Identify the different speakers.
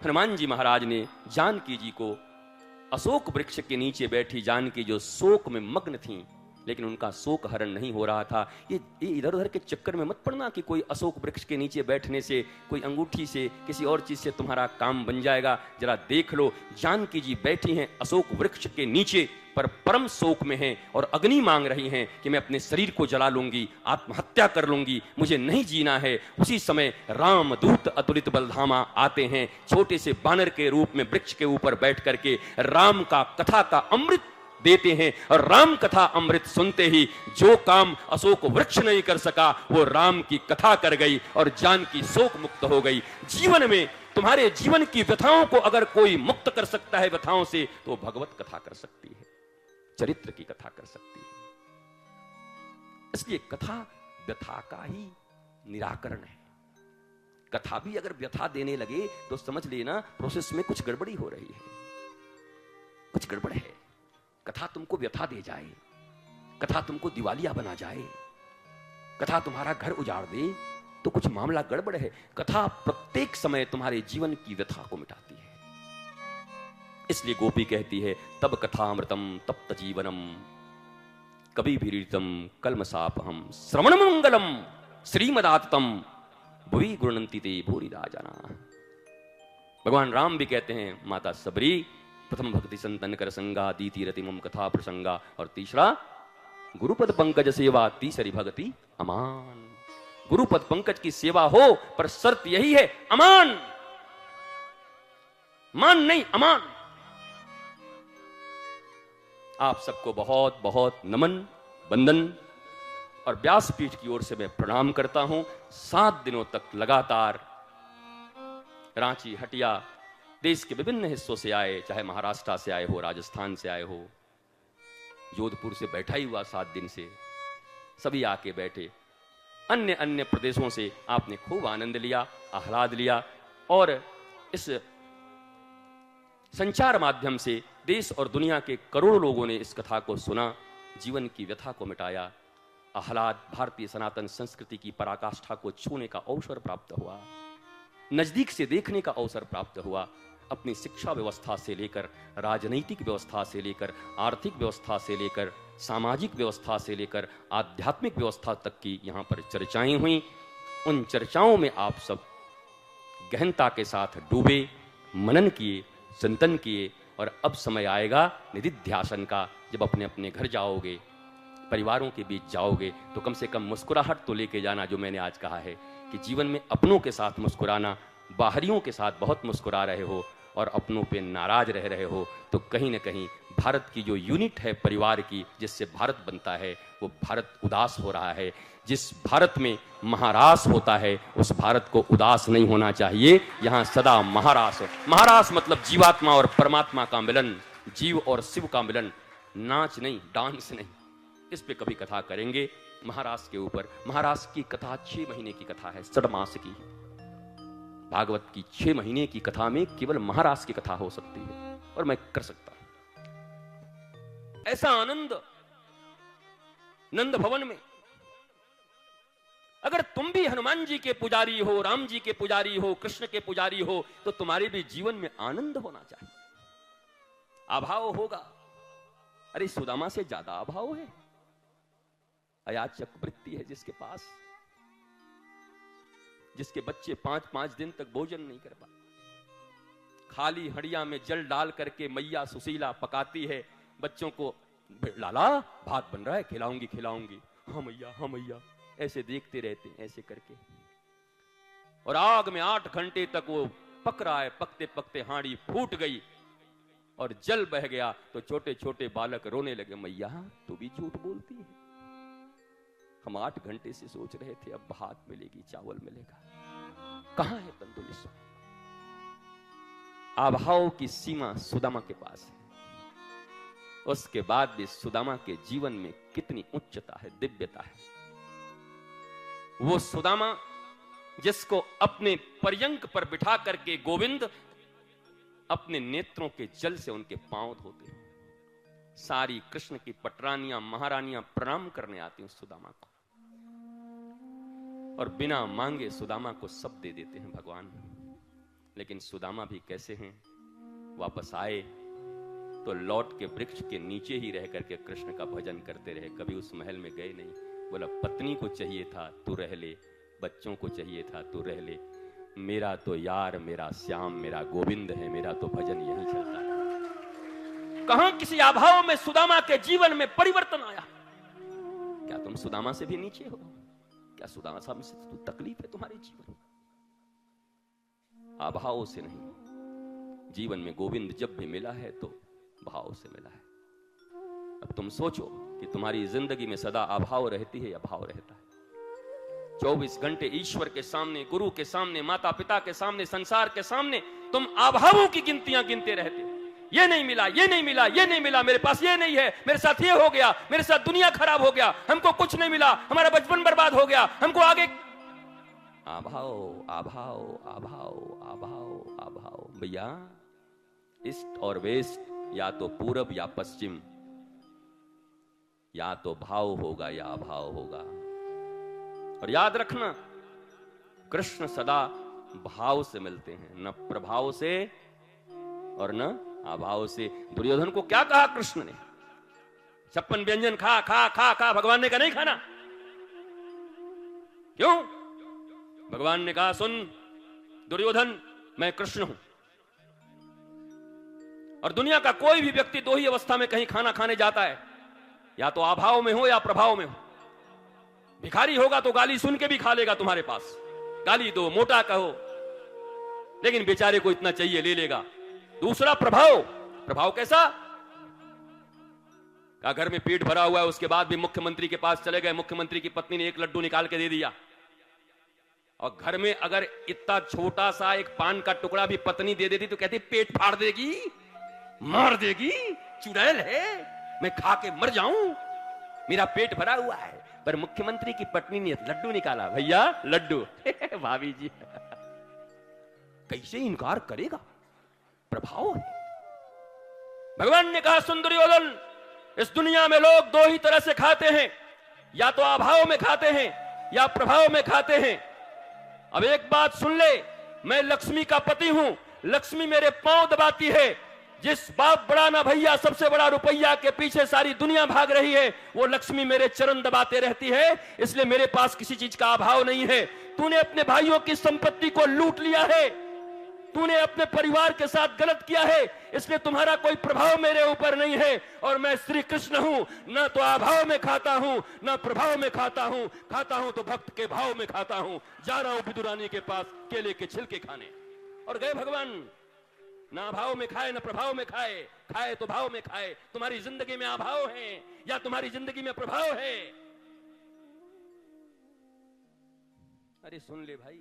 Speaker 1: हनुमान जी महाराज ने जानकी जी को, अशोक वृक्ष के नीचे बैठी जानकी जो शोक में मग्न थीं, लेकिन उनका शोक हरण नहीं हो रहा था। ये इधर उधर के चक्कर में मत पड़ना कि कोई अशोक वृक्ष के नीचे बैठने से, कोई अंगूठी से, किसी और चीज से तुम्हारा काम बन जाएगा। जरा देख लो, जानकी जी बैठी हैं अशोक वृक्ष के नीचे, पर परम शोक में हैं और अग्नि मांग रही हैं कि मैं अपने शरीर को जला लूंगी, आत्महत्या कर लूंगी, मुझे नहीं जीना है। उसी समय रामदूत अतुलित बलधामा आते हैं, छोटे से बानर के रूप में वृक्ष के ऊपर बैठ करके राम का कथा का अमृत देते हैं। और राम कथा अमृत सुनते ही जो काम अशोक वृक्ष नहीं कर सका, वो राम की कथा कर गई और जानकी शोक मुक्त हो गई। जीवन में तुम्हारे जीवन की व्यथाओं को अगर कोई मुक्त कर सकता है व्यथाओं से, तो भगवत कथा कर सकती है, चरित्र की कथा कर सकती है। इसलिए कथा व्यथा का ही निराकरण है। कथा भी अगर व्यथा देने लगे तो समझ लेना प्रोसेस में कुछ गड़बड़ी हो रही है, कुछ गड़बड़ है। कथा तुमको व्यथा दे जाए, कथा तुमको दिवालिया बना जाए, कथा तुम्हारा घर उजाड़ दे, तो कुछ मामला गड़बड़ है। कथा प्रत्येक समय तुम्हारे जीवन की व्यथा को मिटाती है। इसलिए गोपी कहती है, तब कथामृतम तप्त जीवनम कवि भीरितम कलमसापहम श्रवण मंगलम श्रीमदाततम भुवि गुणंति ते भूरिदा जना। भगवान राम भी कहते हैं, माता सबरी प्रथम भक्ति संतन कर संगा, दीति रति मम कथा प्रसंगा, और तीसरा गुरुपद पंकज सेवा, तीसरी भक्ति अमान। गुरुपद पंकज की सेवा हो, पर शर्त यही है अमान, मान नहीं अमान। आप सबको बहुत बहुत नमन, वंदन और व्यासपीठ की ओर से मैं प्रणाम करता हूं। 7 दिनों तक लगातार रांची, हटिया, देश के विभिन्न हिस्सों से आए, चाहे महाराष्ट्र से आए हो, राजस्थान से आए हो, जोधपुर से बैठा ही हुआ 7 दिन से, सभी आके बैठे। अन्य अन्य प्रदेशों से आपने खूब आनंद लिया, आह्लाद लिया, और इस संचार माध्यम से देश और दुनिया के करोड़ों लोगों ने इस कथा को सुना, जीवन की व्यथा को मिटाया, आह्लाद, भारतीय सनातन संस्कृति की पराकाष्ठा को छूने का अवसर प्राप्त हुआ, नजदीक से देखने का अवसर प्राप्त हुआ। अपनी शिक्षा व्यवस्था से लेकर, राजनीतिक व्यवस्था से लेकर, आर्थिक व्यवस्था से लेकर, सामाजिक व्यवस्था से लेकर, आध्यात्मिक व्यवस्था तक की यहाँ पर चर्चाएं हुई। उन चर्चाओं में आप सब गहनता के साथ डूबे, मनन किए, चिंतन किए, और अब समय आएगा निधिध्यासन का। जब अपने अपने घर जाओगे, परिवारों के बीच जाओगे, तो कम से कम मुस्कुराहट तो लेके जाना, जो मैंने आज कहा है कि जीवन में अपनों के साथ मुस्कुराना। बाहरियों के साथ बहुत मुस्कुरा रहे हो और अपनों पे नाराज रह रहे हो, तो कहीं ना कहीं भारत की जो यूनिट है परिवार की, जिससे भारत बनता है, वो भारत उदास हो रहा है। जिस भारत में महारास होता है, उस भारत को उदास नहीं होना चाहिए। यहाँ सदा महारास हो। महारास मतलब जीवात्मा और परमात्मा का मिलन, जीव और शिव का मिलन, नाच नहीं, डांस नहीं। इस पे कभी कथा करेंगे महारास के ऊपर। महारास की कथा 6 महीने की कथा है, 6 मास की। भागवत की 6 महीने की कथा में केवल महारास की कथा हो सकती है, और मैं कर सकता हूं। ऐसा आनंद नंद भवन में। अगर तुम भी हनुमान जी के पुजारी हो, राम जी के पुजारी हो, कृष्ण के पुजारी हो, तो तुम्हारे भी जीवन में आनंद होना चाहिए, अभाव होगा। अरे सुदामा से ज्यादा अभाव है, अयाचक वृत्ति है जिसके पास, जिसके बच्चे 5-5 दिन तक भोजन नहीं कर पाते। खाली हड़िया में जल डाल करके मैया सुशीला पकाती है बच्चों को, लाला भात बन रहा है, खिलाऊंगी खिलाऊंगी, हाँ मैया हाँ मैया, ऐसे देखते रहते हैं ऐसे करके। और आग में 8 घंटे तक वो पक रहा है, पकते पकते हांडी फूट गई और जल बह गया, तो छोटे छोटे बालक रोने लगे, मैया तू भी झूठ बोलती है, हम 8 घंटे से सोच रहे थे अब भात मिलेगी, चावल मिलेगा, कहां है तंदुरुस्त। अभाव की सीमा सुदामा के पास है। उसके बाद भी सुदामा के जीवन में कितनी उच्चता है, दिव्यता है। वो सुदामा जिसको अपने पर्यंक पर बिठा करके गोविंद अपने नेत्रों के जल से उनके पांव धोते हैं। सारी कृष्ण की पटरानियां महारानियां प्रणाम करने आती हैं सुदामा को, और बिना मांगे सुदामा को सब दे देते हैं भगवान। लेकिन सुदामा भी कैसे हैं, वापस आए तो लौट के वृक्ष के नीचे ही रह करके कृष्ण का भजन करते रहे, कभी उस महल में गए नहीं। बोला पत्नी को चाहिए था तू रह ले, बच्चों को चाहिए था तू रह ले, मेरा तो यार मेरा श्याम मेरा गोविंद है, मेरा तो भजन यही चलता है। कहां किसी अभाव में सुदामा के जीवन में परिवर्तन आया? क्या तुम सुदामा से भी नीचे हो? क्या सुदामा साहब से तो तकलीफ है तुम्हारे जीवन? अभाव से नहीं, जीवन में गोविंद जब भी मिला है तो भाव से मिला है। अब तुम सोचो कि तुम्हारी जिंदगी में सदा अभाव रहती है या भाव रहता है? 24 घंटे ईश्वर के सामने, गुरु के सामने, माता पिता के सामने, संसार के सामने तुम अभावों की गिनतियां गिनते रहते हो। ये नहीं मिला, ये नहीं मिला, ये नहीं मिला, मेरे पास ये नहीं है, मेरे साथ ये हो गया, मेरे साथ दुनिया खराब हो गया, हमको कुछ नहीं मिला, हमारा बचपन बर्बाद हो गया, हमको आगे अभाव अभाव अभाव अभाव अभाव। भैया ईस्ट और वेस्ट, या तो पूरब या पश्चिम, या तो भाव होगा या अभाव होगा। और याद रखना कृष्ण सदा भाव से मिलते हैं, न प्रभाव से और न अभाव से। दुर्योधन को क्या कहा कृष्ण ने? 56 व्यंजन खा खा खा खा, भगवान ने कहा नहीं खाना। क्यों? भगवान ने कहा सुन दुर्योधन, मैं कृष्ण हूं, और दुनिया का कोई भी व्यक्ति दो ही अवस्था में कहीं खाना खाने जाता है, या तो अभाव में हो या प्रभाव में हो। भिखारी होगा तो गाली सुन के भी खा लेगा तुम्हारे पास, गाली दो, मोटा कहो, लेकिन बेचारे को इतना चाहिए ले लेगा। दूसरा प्रभाव, प्रभाव कैसा? का घर में पेट भरा हुआ है, उसके बाद भी मुख्यमंत्री के पास चले गए, मुख्यमंत्री की पत्नी ने एक लड्डू निकाल के दे दिया, और घर में अगर इतना छोटा सा एक पान का टुकड़ा भी पत्नी दे देती तो कहती पेट फाड़ देगी, मार देगी, चुड़ैल है, मैं खा के मर जाऊं, मेरा पेट भरा हुआ है। पर मुख्यमंत्री की पत्नी ने लड्डू निकाला, भैया लड्डू भाभी जी कैसे इनकार करेगा? प्रभाव है। भगवान ने कहा सुन दुर्योधन, इस दुनिया में लोग दो ही तरह से खाते हैं, या तो अभाव में खाते हैं या प्रभाव में खाते हैं। अब एक बात सुन ले, मैं लक्ष्मी का पति हूं, लक्ष्मी मेरे पांव दबाती है। जिस बाप बड़ा ना भैया सबसे बड़ा रुपया के पीछे सारी दुनिया भाग रही है, वो लक्ष्मी मेरे चरण दबाते रहती है, इसलिए मेरे पास किसी चीज का अभाव नहीं है। तूने अपने भाइयों की संपत्ति को लूट लिया है, तूने अपने परिवार के साथ गलत किया है, इसलिए तुम्हारा कोई प्रभाव मेरे ऊपर नहीं है। और मैं श्री कृष्ण हूं, न तो अभाव में खाता हूं न प्रभाव में खाता हूं, खाता हूं तो भक्त के भाव में खाता हूं। जा रहा हूं विदुरानी के पास केले के छिलके खाने। और गए भगवान, ना भाव में खाए ना प्रभाव में खाए, खाए तो भाव में खाए। तुम्हारी जिंदगी में अभाव है या तुम्हारी जिंदगी में प्रभाव है? अरे सुन ले भाई,